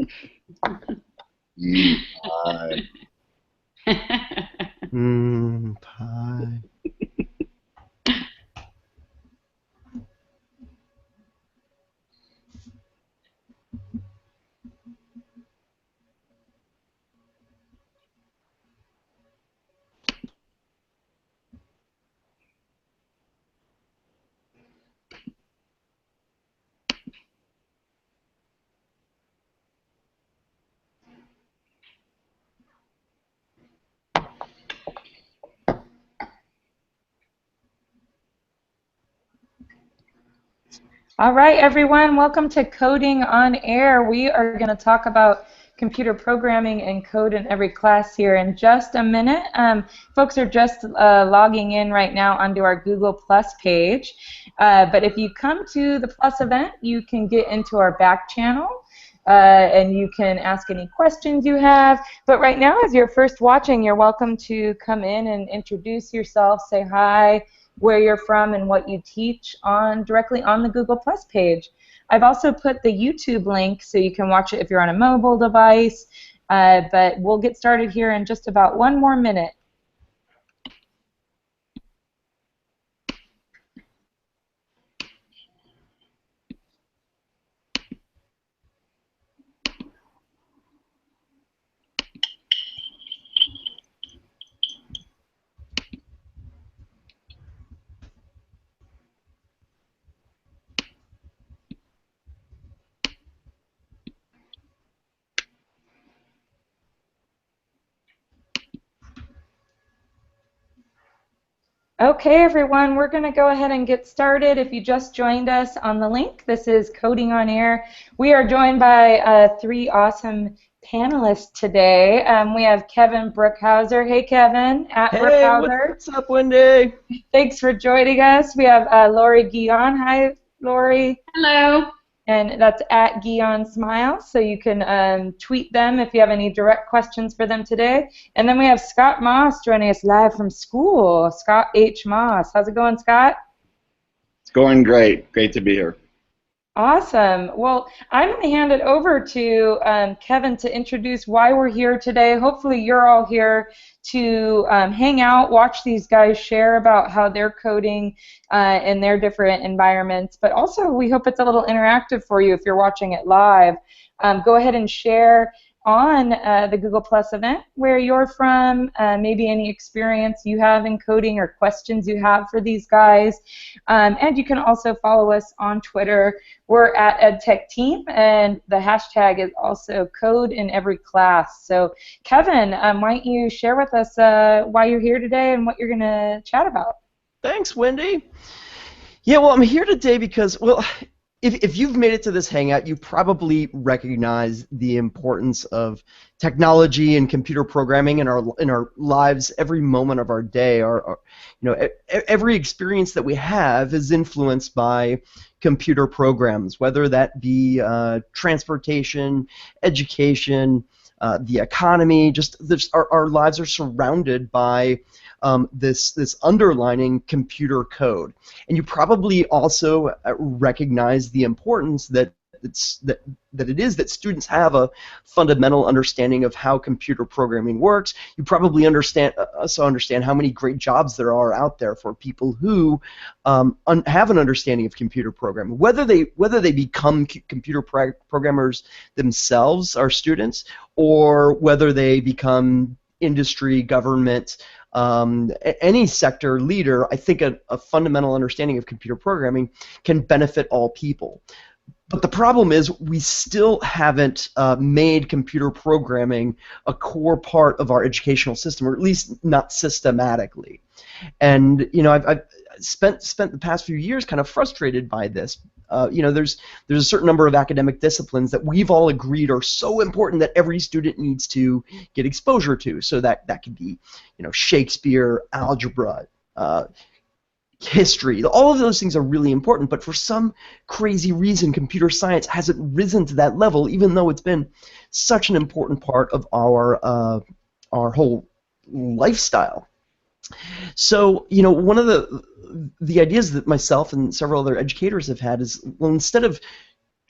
Pie. Pie. All right, everyone, welcome to Coding on Air. We are going to talk about computer programming and code in every class here in just a minute. Folks are just logging in right now onto our Google Plus page. But if you come to the Plus event, you can get into our back channel. And you can ask any questions you have. But right now, as you're first watching, you're welcome to come in and introduce yourself, say hi, where you're from, and what you teach directly on the Google Plus page. I've also put the YouTube link so you can watch it if you're on a mobile device. But we'll get started here in just about one more minute. Okay, everyone, we're going to go ahead and get started. If you just joined us on the link, this is Coding on Air. We are joined by three awesome panelists today. We have Kevin Brookhouser. Hey, Kevin, at Brookhouser. What's up, Wendy? Thanks for joining us. We have Lori Guion. Hi, Lori. Hello. And that's at Guion Smile, so you can tweet them if you have any direct questions for them today. And then we have Scott Moss joining us live from school. Scott H. Moss. How's it going, Scott? It's going great. Great to be here. Awesome. Well, I'm going to hand it over to Kevin to introduce why we're here today. Hopefully you're all here to hang out, watch these guys share about how they're coding in their different environments. But also we hope it's a little interactive for you if you're watching it live. Go ahead and share on the Google Plus event where you're from, maybe any experience you have in coding or questions you have for these guys. And you can also follow us on Twitter. We're at EdTechTeam, and the hashtag is also Code in Every Class. So Kevin, why don't you share with us why you're here today and what you're going to chat about? Thanks, Wendy. Yeah, well, I'm here today because, well, if you've made it to this Hangout, you probably recognize the importance of technology and computer programming in our lives every moment of our day. Every experience that we have is influenced by computer programs, whether that be transportation, education, the economy. Just our lives are surrounded by this underlining computer code. And you probably also recognize the importance that it is that students have a fundamental understanding of how computer programming works. You probably also understand how many great jobs there are out there for people who have an understanding of computer programming. Whether they become computer programmers themselves, our students, or whether they become industry, government, any sector leader, I think a fundamental understanding of computer programming can benefit all people. But the problem is we still haven't made computer programming a core part of our educational system, or at least not systematically. And I've spent the past few years kind of frustrated by this. There's a certain number of academic disciplines that we've all agreed are so important that every student needs to get exposure to. So that could be, Shakespeare, algebra, history. All of those things are really important, but for some crazy reason, computer science hasn't risen to that level, even though it's been such an important part of our whole lifestyle. So, one of the ideas that myself and several other educators have had is, well, instead of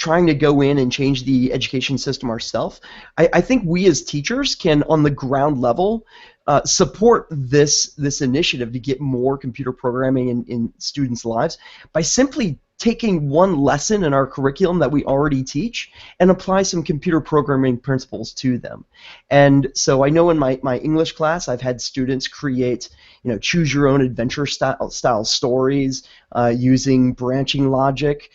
trying to go in and change the education system ourselves. I think we as teachers can, on the ground level, support this initiative to get more computer programming in students' lives by simply taking one lesson in our curriculum that we already teach and apply some computer programming principles to them. And so I know in my English class I've had students create, choose your own adventure style stories using branching logic.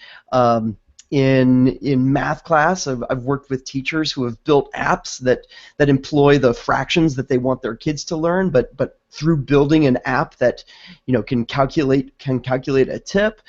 In math class, I've worked with teachers who have built apps that employ the fractions that they want their kids to learn, but through building an app that can calculate a tip.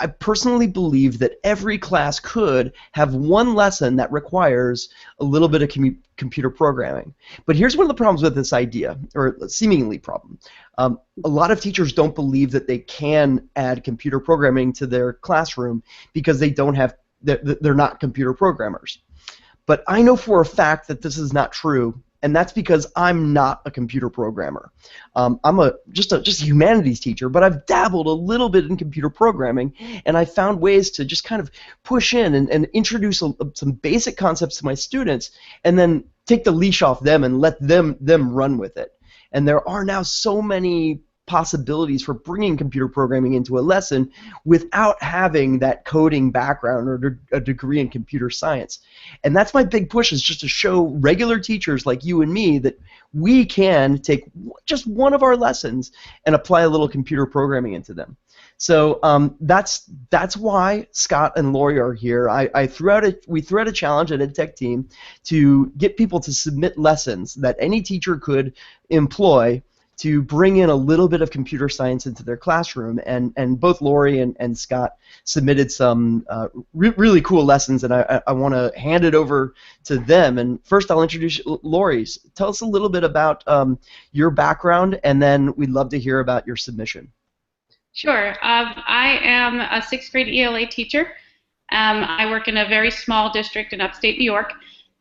I personally believe that every class could have one lesson that requires a little bit of computer programming. But here's one of the problems with this idea, or seemingly problem. A lot of teachers don't believe that they can add computer programming to their classroom because they're not computer programmers. But I know for a fact that this is not true, and that's because I'm not a computer programmer. I'm just a humanities teacher, but I've dabbled a little bit in computer programming, and I found ways to just kind of push in and introduce some basic concepts to my students, and then take the leash off them and let them run with it. And there are now so many possibilities for bringing computer programming into a lesson without having that coding background or a degree in computer science. And that's my big push, is just to show regular teachers like you and me that we can take just one of our lessons and apply a little computer programming into them. So that's why Scott and Lori are here. We threw out a challenge at EdTech Team to get people to submit lessons that any teacher could employ to bring in a little bit of computer science into their classroom, and both Lori and Scott submitted some really cool lessons, and I want to hand it over to them. And first I'll introduce Lori. Tell us a little bit about your background, and then we'd love to hear about your submission. Sure. I am a 6th grade ELA teacher. I work in a very small district in upstate New York,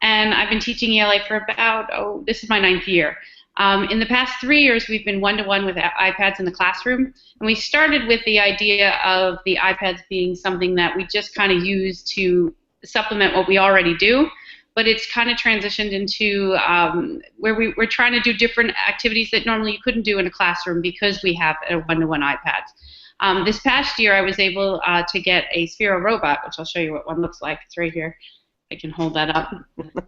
and I've been teaching ELA for about, this is my 9th year. In the past 3 years, we've been one-to-one with iPads in the classroom, and we started with the idea of the iPads being something that we just kind of use to supplement what we already do, but it's kind of transitioned into where we're trying to do different activities that normally you couldn't do in a classroom because we have a one-to-one iPads. This past year, I was able to get a Sphero robot, which I'll show you what one looks like. It's right here. I can hold that up.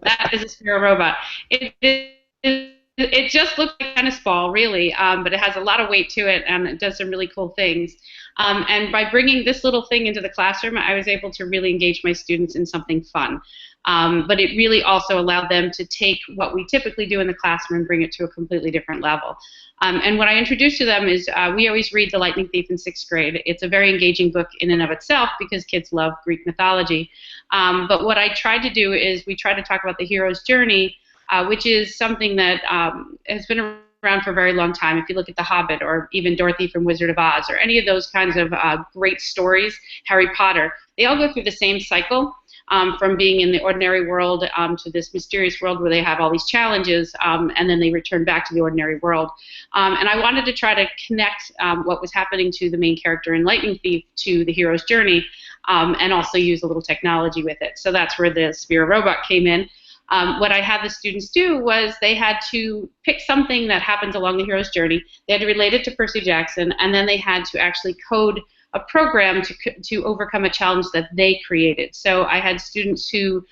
That is a Sphero robot. It just looks like a tennis ball, really, but it has a lot of weight to it, and it does some really cool things. And by bringing this little thing into the classroom, I was able to really engage my students in something fun. But it really also allowed them to take what we typically do in the classroom and bring it to a completely different level. And what I introduced to them is we always read The Lightning Thief in 6th grade. It's a very engaging book in and of itself because kids love Greek mythology. But what I tried to do is we tried to talk about the hero's journey, which is something that has been around for a very long time. If you look at The Hobbit or even Dorothy from Wizard of Oz or any of those kinds of great stories, Harry Potter, they all go through the same cycle from being in the ordinary world to this mysterious world where they have all these challenges and then they return back to the ordinary world. And I wanted to try to connect what was happening to the main character in Lightning Thief to the hero's journey and also use a little technology with it. So that's where the Sphero robot came in. What I had the students do was they had to pick something that happens along the hero's journey. They had to relate it to Percy Jackson, and then they had to actually code a program to overcome a challenge that they created. So I had students who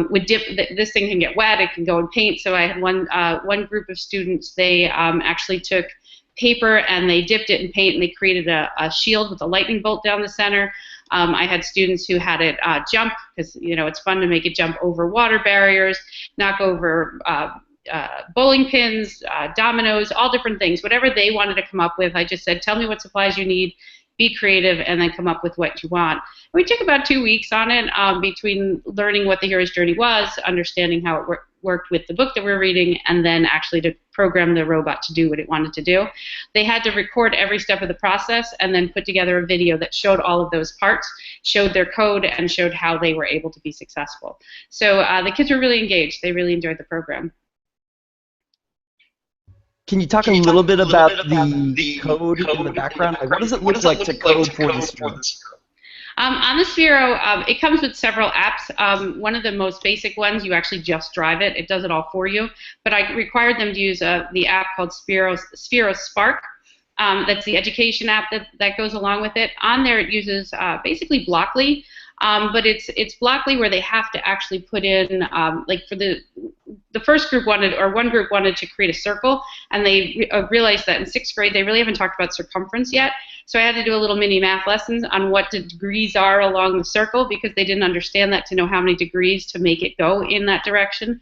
would dip. This thing can get wet. It can go in paint. So I had one group of students. They actually took paper and they dipped it in paint and they created a shield with a lightning bolt down the center. I had students who had it jump, because it's fun to make it jump over water barriers, knock over bowling pins, dominoes, all different things. Whatever they wanted to come up with, I just said, tell me what supplies you need, be creative, and then come up with what you want. And we took about 2 weeks on it between learning what the hero's journey was, understanding how it worked with the book that we're reading, and then actually to program the robot to do what it wanted to do. They had to record every step of the process and then put together a video that showed all of those parts, showed their code, and showed how they were able to be successful. So the kids were really engaged. They really enjoyed the program. Can you talk a little bit about the code in the background? Like, what does it look like to code for the students? On the Sphero, it comes with several apps. One of the most basic ones, you actually just drive it. It does it all for you. But I required them to use the app called Sphero Spark. That's the education app that goes along with it. On there, it uses basically Blockly, but it's Blockly where they have to actually put in, like for the first group one group wanted to create a circle, and they realized that in 6th grade they really haven't talked about circumference yet. So I had to do a little mini math lessons on what the degrees are along the circle, because they didn't understand that to know how many degrees to make it go in that direction.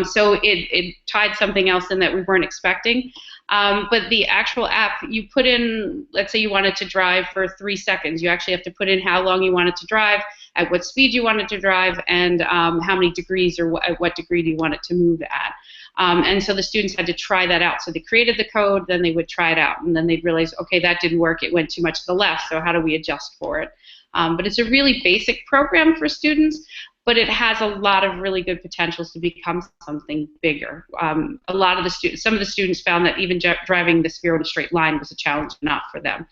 So it tied something else in that we weren't expecting. But the actual app, you put in, let's say you wanted to drive for 3 seconds. You actually have to put in how long you wanted to drive, at what speed you wanted to drive, and how many degrees or at what degree do you want it to move at. And so the students had to try that out. So they created the code, then they would try it out, and then they'd realize, okay, that didn't work. It went too much to the left, so how do we adjust for it? But it's a really basic program for students, but it has a lot of really good potentials to become something bigger. A lot of the students, some of the students found that even driving the Sphero in a straight line was a challenge enough for them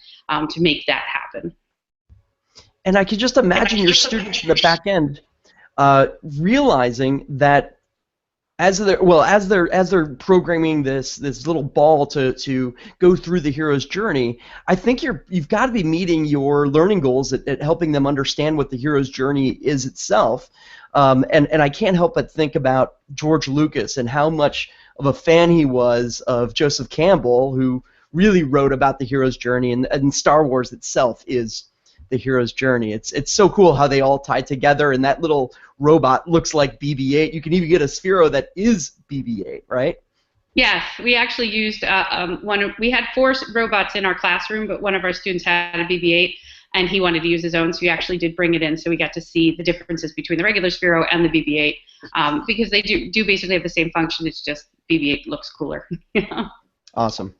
to make that happen. And I could just imagine your students in the back end realizing that as they're programming this little ball to go through the hero's journey, I think you've got to be meeting your learning goals at helping them understand what the hero's journey is itself. And I can't help but think about George Lucas and how much of a fan he was of Joseph Campbell, who really wrote about the hero's journey, and Star Wars itself is the hero's journey. It's so cool how they all tie together, and that little robot looks like BB-8. You can even get a Sphero that is BB-8, right? Yes, we actually used we had 4 robots in our classroom, but one of our students had a BB-8, and he wanted to use his own, so we actually did bring it in, so we got to see the differences between the regular Sphero and the BB-8, because they do basically have the same function. It's just BB-8 looks cooler. Awesome.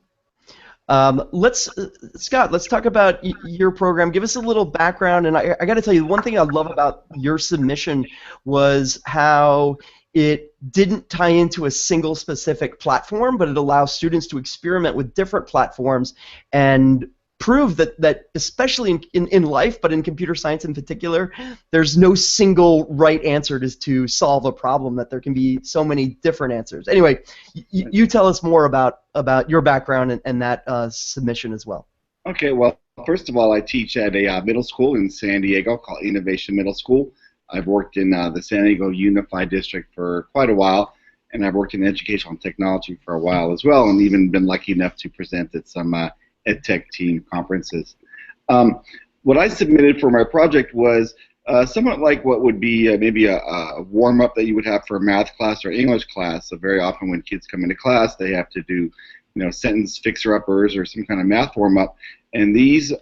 Scott, let's talk about your program. Give us a little background, and I got to tell you, one thing I love about your submission was how it didn't tie into a single specific platform, but it allows students to experiment with different platforms and prove that especially in life, but in computer science in particular, there's no single right answer to solve a problem, that there can be so many different answers. Anyway, you tell us more about your background and that submission as well. Okay, well, first of all, I teach at a middle school in San Diego called Innovation Middle School. I've worked in the San Diego Unified District for quite a while, and I've worked in educational technology for a while as well, and even been lucky enough to present at some EdTech team conferences. What I submitted for my project was somewhat like what would be maybe a warm-up that you would have for a math class or English class. So very often when kids come into class, they have to do, sentence fixer-uppers or some kind of math warm-up. And these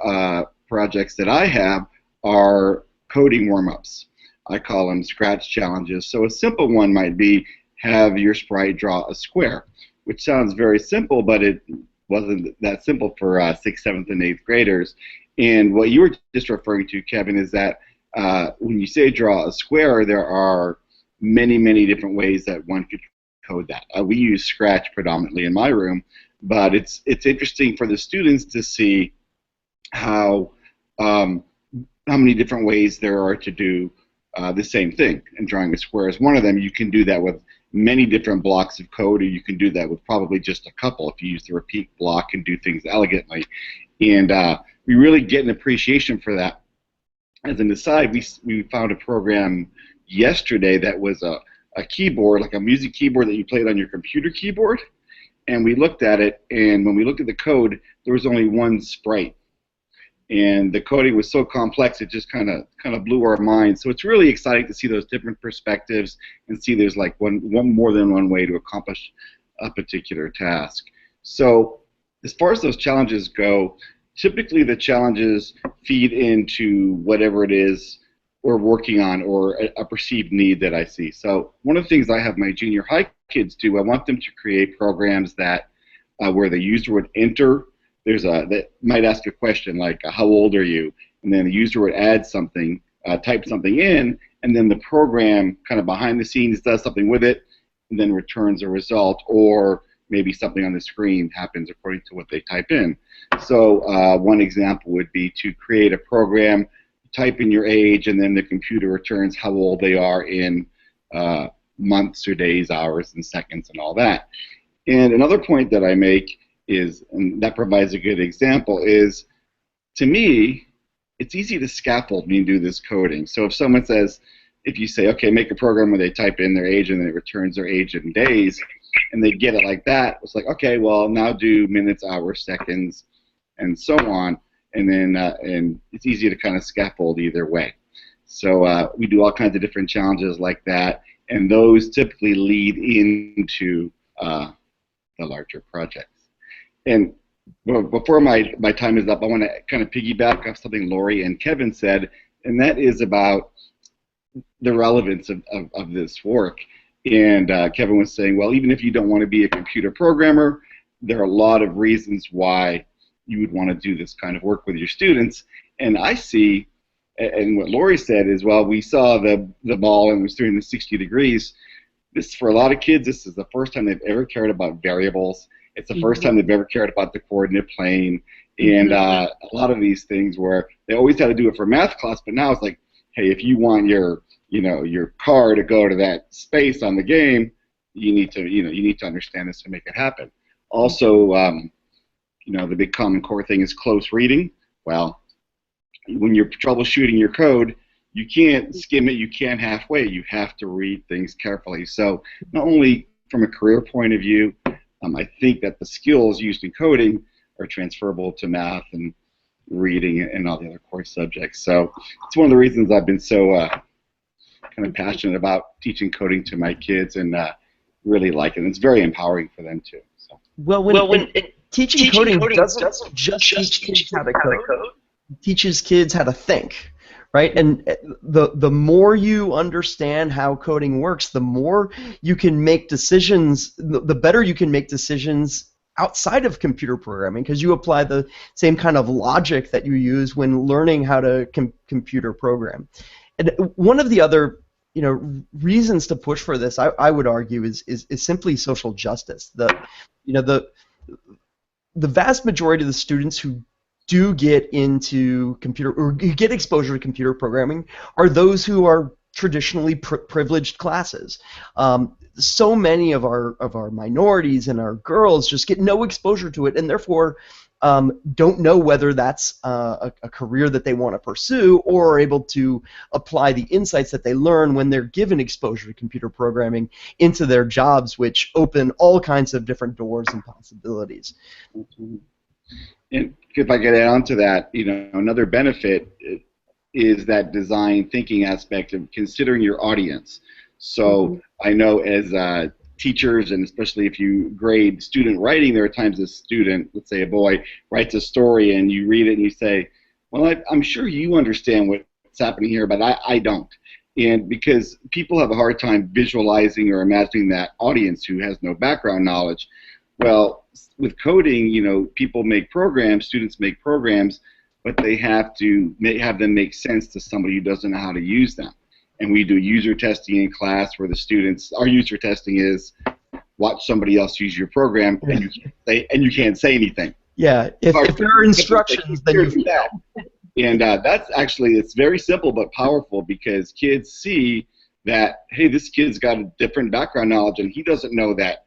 projects that I have are coding warm-ups. I call them scratch challenges. So a simple one might be have your sprite draw a square, which sounds very simple, but it wasn't that simple for 6th, 7th, and 8th graders. And what you were just referring to, Kevin, is that when you say draw a square, there are many, many different ways that one could code that. We use Scratch predominantly in my room, but it's interesting for the students to see how many different ways there are to do the same thing. And drawing a square is one of them. You can do that with many different blocks of code, or you can do that with probably just a couple if you use the repeat block and do things elegantly. And we really get an appreciation for that. As an aside, we found a program yesterday that was a keyboard, like a music keyboard that you played on your computer keyboard. And we looked at it, and when we looked at the code, there was only one sprite. And the coding was so complex, it just kind of blew our minds. So it's really exciting to see those different perspectives and see there's like more than one way to accomplish a particular task. So as far as those challenges go, typically the challenges feed into whatever it is we're working on or a perceived need that I see. So one of the things I have my junior high kids do, I want them to create programs that where the user would enter. That might ask a question like, how old are you? And then the user would add something, type something in, and then the program kind of behind the scenes does something with it and then returns a result, or maybe something on the screen happens according to what they type in. So one example would be to create a program type in your age, and then the computer returns how old they are in months or days, hours, and seconds, and all that. And another point that I make is, and that provides a good example, is to me, it's easy to scaffold me and do this coding. So if someone says, if you say, okay, make a program where they type in their age and then it returns their age in days, and they get it like that, it's like, okay, well, now do minutes, hours, seconds, and so on, and then and it's easy to kind of scaffold either way. So we do all kinds of different challenges like that, and those typically lead into the larger projects. And before my time is up, I want to kind of piggyback off something Lori and Kevin said, and that is about the relevance of this work. And Kevin was saying, well, even if you don't want to be a computer programmer, there are a lot of reasons why you would want to do this kind of work with your students. And I see, and what Lori said is, well, we saw the ball and it was 360 degrees. This, for a lot of kids, this is the first time they've ever cared about variables. It's the first time they've ever cared about the coordinate plane. And a lot of these things where they always had to do it for math class, but now it's like, hey, if you want your car to go to that space on the game, you need to understand this to make it happen. Also, the big Common Core thing is close reading. Well, when you're troubleshooting your code, you can't skim it, you can't halfway. You have to read things carefully. So not only from a career point of view, I think that the skills used in coding are transferable to math and reading and all the other core subjects. So it's one of the reasons I've been so kind of passionate about teaching coding to my kids, and really like it. And it's very empowering for them too. So. Well, when teaching coding doesn't just teach kids how to code. It teaches kids how to think, right? And the more you understand how coding works, the more you can make decisions, the better you can make decisions outside of computer programming, because you apply the same kind of logic that you use when learning how to computer program. And one of the other reasons to push for this, I would argue, is simply social justice. The vast majority of the students who do get into computer or get exposure to computer programming are those who are traditionally privileged classes. So many of our minorities and our girls just get no exposure to it, and therefore don't know whether that's a career that they want to pursue, or are able to apply the insights that they learn when they're given exposure to computer programming into their jobs, which open all kinds of different doors and possibilities. And if I could add on to that, another benefit is that design thinking aspect of considering your audience. So I know as teachers, and especially if you grade student writing, there are times a student, let's say a boy, writes a story and you read it and you say, well, I'm sure you understand what's happening here, but I don't. And because people have a hard time visualizing or imagining that audience who has no background knowledge, well, with coding, people make programs, students make programs, but they have to have them make sense to somebody who doesn't know how to use them. And we do user testing in class where the students, our user testing is watch somebody else use your program, and you can't say anything. Yeah, if there are instructions, then you fail. And that's actually, it's very simple but powerful, because kids see that, hey, this kid's got a different background knowledge, and he doesn't know that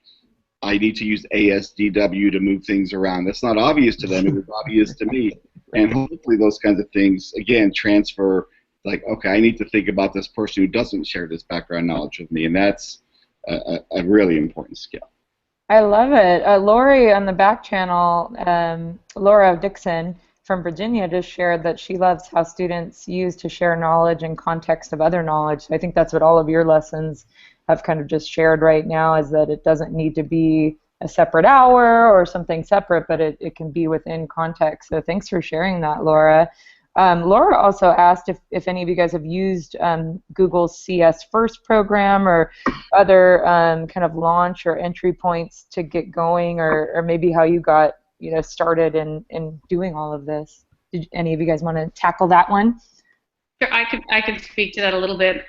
I need to use ASDW to move things around. That's not obvious to them. It was obvious to me. And hopefully those kinds of things, again, transfer, like, okay, I need to think about this person who doesn't share this background knowledge with me, and that's a really important skill. I love it. Lori on the back channel, Laura Dixon from Virginia, just shared that she loves how students use to share knowledge in context of other knowledge. So I think that's what all of your lessons have kind of just shared right now, is that it doesn't need to be a separate hour or something separate, but it can be within context. So thanks for sharing that, Laura. Laura also asked if any of you guys have used Google's CS First program or other kind of launch or entry points to get going, or maybe how you got started in doing all of this. Did any of you guys want to tackle that one? Sure, I could speak to that a little bit.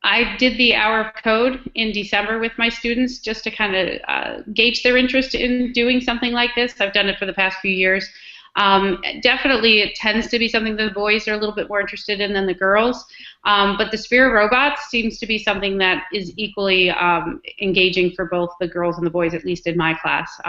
I did the Hour of Code in December with my students just to kind of gauge their interest in doing something like this. I've done it for the past few years. Definitely, it tends to be something that the boys are a little bit more interested in than the girls. But the sphere of robots seems to be something that is equally engaging for both the girls and the boys, at least in my class.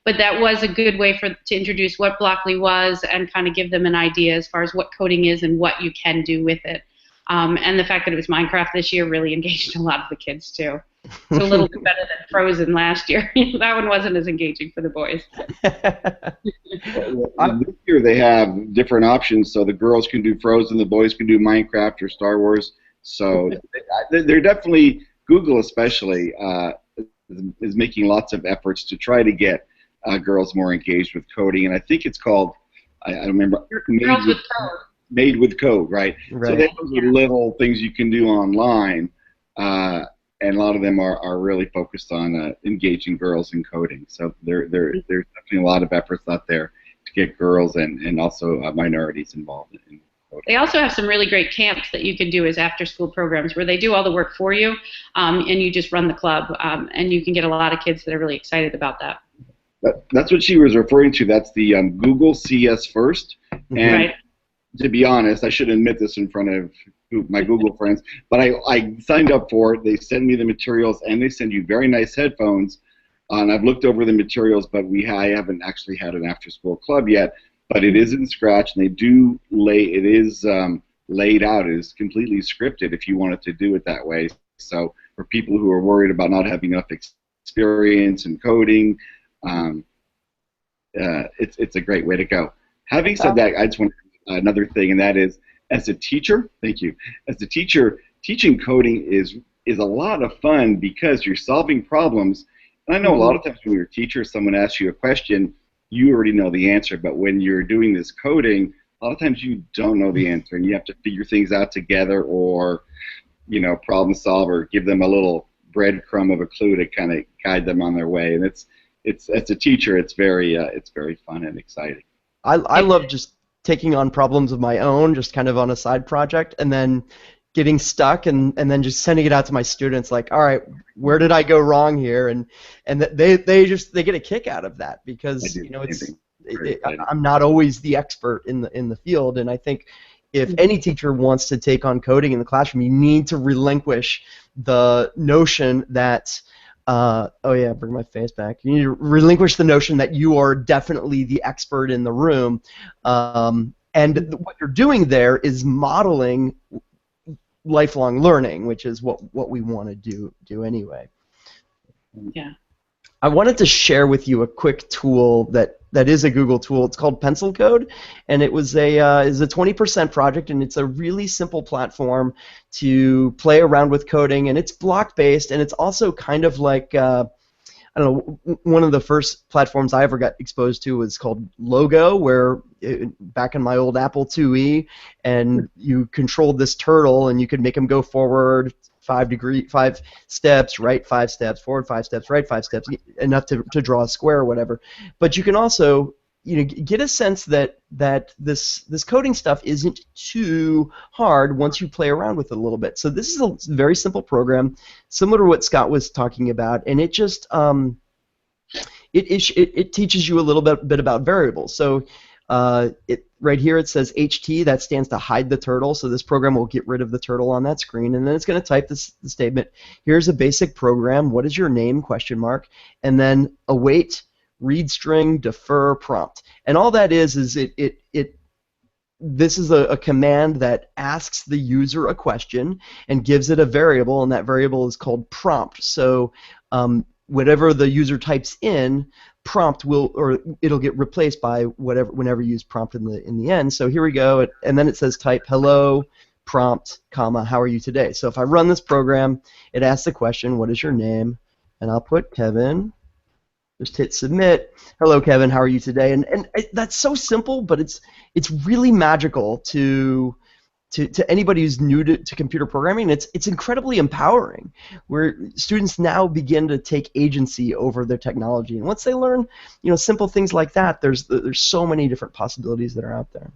But that was a good way to introduce what Blockly was and kind of give them an idea as far as what coding is and what you can do with it. And the fact that it was Minecraft this year really engaged a lot of the kids too. It's a little bit better than Frozen last year. That one wasn't as engaging for the boys. This year they have different options, so the girls can do Frozen, the boys can do Minecraft or Star Wars. So they're definitely, Google especially, is making lots of efforts to try to get girls more engaged with coding, and I think it's called, I don't remember, Girls with Code. Made with Code, right? So those are little things you can do online. And a lot of them are really focused on engaging girls in coding. So there's definitely a lot of efforts out there to get girls and also minorities involved in coding. They also have some really great camps that you can do as after-school programs where they do all the work for you, and you just run the club, and you can get a lot of kids that are really excited about that. That's what she was referring to. That's the Google CS First. And to be honest, I should admit this in front of my Google friends, but I signed up for it. They send me the materials, and they send you very nice headphones. And I've looked over the materials, but I haven't actually had an after-school club yet. But it is in Scratch, and they do it is laid out. It is completely scripted if you wanted to do it that way. So for people who are worried about not having enough experience in coding, it's a great way to go. Having said that, I just want another thing, and that is, as a teacher, thank you. As a teacher, teaching coding is a lot of fun because you're solving problems. And I know a lot of times when you're a teacher, someone asks you a question, you already know the answer. But when you're doing this coding, a lot of times you don't know the answer, and you have to figure things out together, or problem solve, or give them a little breadcrumb of a clue to kind of guide them on their way. And it's as a teacher, it's very fun and exciting. I love just taking on problems of my own, just kind of on a side project, and then getting stuck, and then just sending it out to my students, like, all right, where did I go wrong here? And they get a kick out of that, because I'm not always the expert in the field, and I think if any teacher wants to take on coding in the classroom, you need to relinquish the notion that bring my face back. You need to relinquish the notion that you are definitely the expert in the room, and what you're doing there is modeling lifelong learning, which is what we want to do anyway. Yeah. I wanted to share with you a quick tool that is a Google tool. It's called Pencil Code, and it was a 20% project, and it's a really simple platform to play around with coding, and it's block-based, and it's also kind of like I don't know, one of the first platforms I ever got exposed to was called Logo, where back in my old Apple IIe, and you controlled this turtle, and you could make him go forward 5 steps, right 5 steps, forward 5 steps, right 5 steps, enough to draw a square or whatever. But you can also get a sense that this coding stuff isn't too hard once you play around with it a little bit. So this is a very simple program, similar to what Scott was talking about, and it just it teaches you a little bit about variables. So right here it says HT, that stands to hide the turtle, so this program will get rid of the turtle on that screen, and then it's going to type the statement, here's a basic program, what is your name, ? And then await, read string, defer, prompt. And all that is this is a command that asks the user a question and gives it a variable, and that variable is called prompt. So whatever the user types in, prompt it'll get replaced by whenever you use prompt in the end. So here we go, and then it says type hello, prompt, comma, how are you today? So if I run this program, it asks the question, what is your name? And I'll put Kevin. Just hit submit. Hello, Kevin. How are you today? And that's so simple, but it's really magical to anybody who's new to computer programming. It's incredibly empowering, where students now begin to take agency over their technology. And once they learn, simple things like that, there's so many different possibilities that are out there.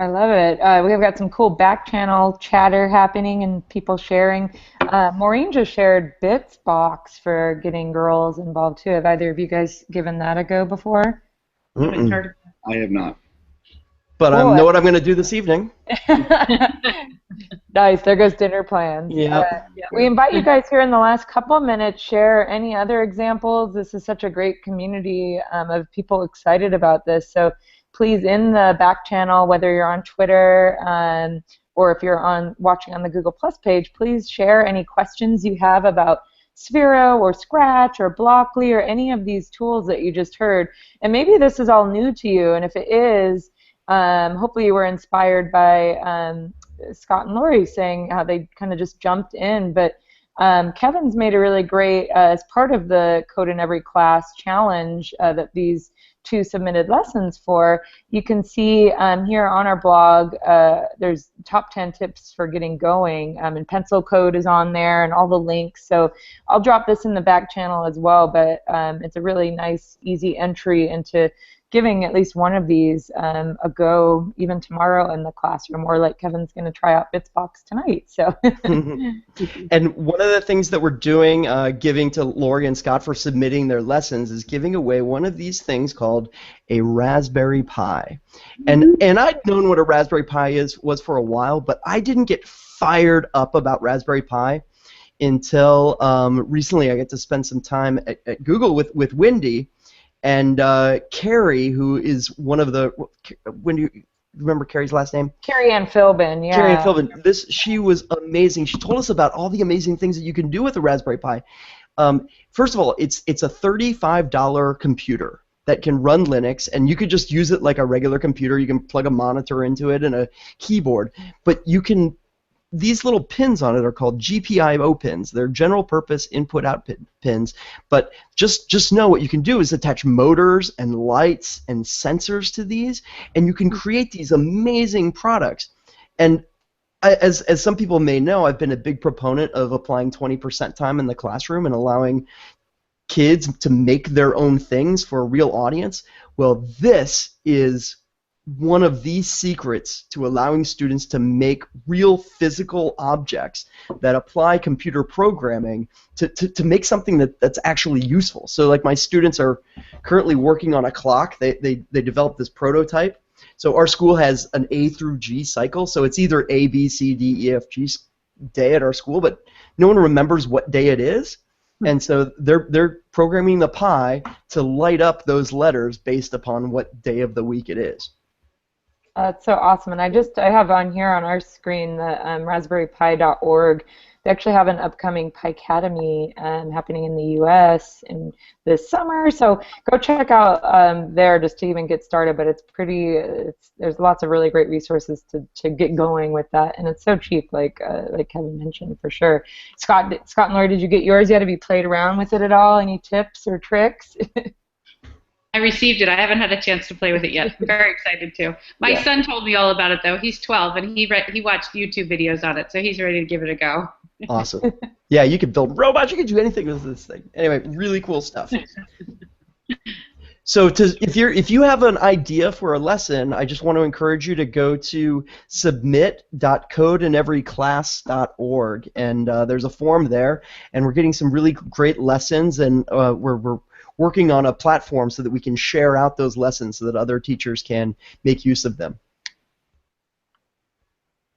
I love it. We've got some cool back channel chatter happening and people sharing. Maureen just shared Bitsbox for getting girls involved too. Have either of you guys given that a go before? I haven't heard of I have not. But I Cool. know what I'm going to do this evening. Nice. There goes dinner plans. Yeah. We invite you guys here in the last couple of minutes, share any other examples. This is such a great community of people excited about this. So please, in the back channel, whether you're on Twitter or if you're watching on the Google Plus page, please share any questions you have about Sphero or Scratch or Blockly or any of these tools that you just heard. And maybe this is all new to you, and if it is, hopefully you were inspired by Scott and Lori saying how they kind of just jumped in, but Kevin's made a really great, as part of the Code in Every Class challenge that these two submitted lessons for, you can see here on our blog, there's top 10 tips for getting going, and pencil code is on there and all the links, so I'll drop this in the back channel as well, but it's a really nice, easy entry into giving at least one of these a go even tomorrow in the classroom, or like Kevin's going to try out Bitsbox tonight. So. And one of the things that we're doing, giving to Lori and Scott for submitting their lessons, is giving away one of these things called a Raspberry Pi. And I'd known what a Raspberry Pi was for a while, but I didn't get fired up about Raspberry Pi until recently. I got to spend some time at Google with Wendy. And Carrie, who is one of the, when do you remember Carrie's last name? Carrie Ann Philbin, yeah. Carrie Ann Philbin. She was amazing. She told us about all the amazing things that you can do with a Raspberry Pi. First of all, it's a $35 computer that can run Linux, and you could just use it like a regular computer. You can plug a monitor into it and a keyboard, but you can. These little pins on it are called GPIO pins. They're general purpose input-output pins, but just know what you can do is attach motors and lights and sensors to these, and you can create these amazing products. And as some people may know, I've been a big proponent of applying 20% time in the classroom and allowing kids to make their own things for a real audience. Well, this is one of these secrets to allowing students to make real physical objects that apply computer programming to make something that's actually useful. So like my students are currently working on a clock. They developed this prototype. So our school has an A through G cycle, so it's either A, B, C, D, E, F, G day at our school, but no one remembers what day it is. And so they're programming the Pi to light up those letters based upon what day of the week it is. That's so awesome, and I have on here on our screen the raspberrypi.org. They actually have an upcoming Picademy happening in the U.S. in this summer, so go check out there just to even get started. But there's lots of really great resources to get going with that, and it's so cheap, like Kevin mentioned, for sure. Scott and Lori, did you get yours yet? Have you played around with it at all? Any tips or tricks? I received it. I haven't had a chance to play with it yet. I'm very excited to. My son told me all about it, though. He's 12, and he watched YouTube videos on it, so he's ready to give it a go. Awesome. Yeah, you can build robots. You can do anything with this thing. Anyway, really cool stuff. So if you have an idea for a lesson, I just want to encourage you to go to submit.codeineveryclass.org, and there's a form there, and we're getting some really great lessons, and we're working on a platform so that we can share out those lessons so that other teachers can make use of them.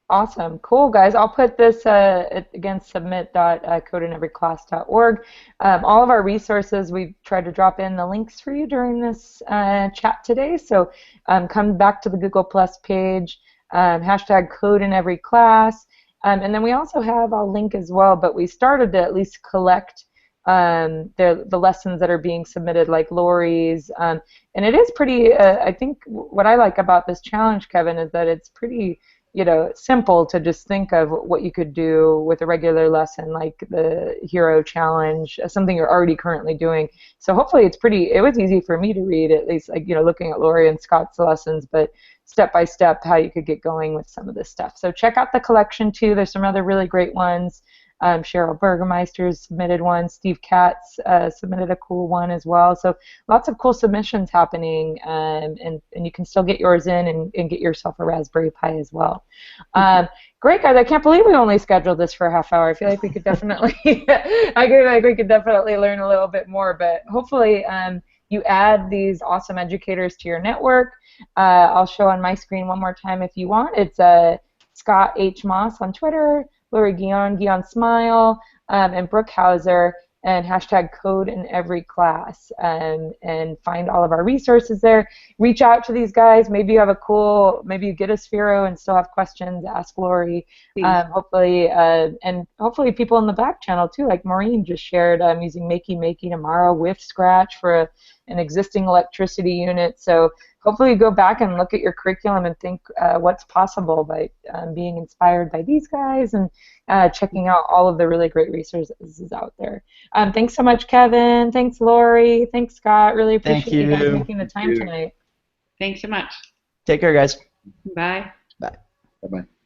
Awesome. Cool, guys. I'll put this, again, submit.codeineveryclass.org. All of our resources, we've tried to drop in the links for you during this chat today, so come back to the Google Plus page, hashtag #CodeInEveryClass, and then we also have a link as well, but we started to at least collect the lessons that are being submitted, like Lori's, and it is pretty, I think what I like about this challenge, Kevin, is that it's pretty, simple to just think of what you could do with a regular lesson, like the Hero Challenge, something you're already currently doing. So hopefully it was easy for me to read, at least, like, looking at Lori and Scott's lessons, but step by step how you could get going with some of this stuff. So check out the collection too. There's some other really great ones. Cheryl Burgemeister submitted one. Steve Katz submitted a cool one as well. So lots of cool submissions happening, and you can still get yours in and get yourself a Raspberry Pi as well. Great, guys! I can't believe we only scheduled this for a half hour. I feel like we could definitely, I feel like we could definitely learn a little bit more. But hopefully, you add these awesome educators to your network. I'll show on my screen one more time if you want. It's Scott H. Moss on Twitter, Lori Guion Smile, and Brookhouser, and hashtag code in every class, and find all of our resources there. Reach out to these guys. Maybe you have maybe you get a Sphero and still have questions, ask Lori. Hopefully, and hopefully people in the back channel too, like Maureen just shared, using Makey tomorrow with Scratch for an existing electricity unit. So hopefully you go back and look at your curriculum and think what's possible by being inspired by these guys and checking out all of the really great resources out there. Thanks so much, Kevin. Thanks, Lori. Thanks, Scott. Really appreciate you guys making the time tonight. Thanks so much. Take care, guys. Bye. Bye. Bye-bye.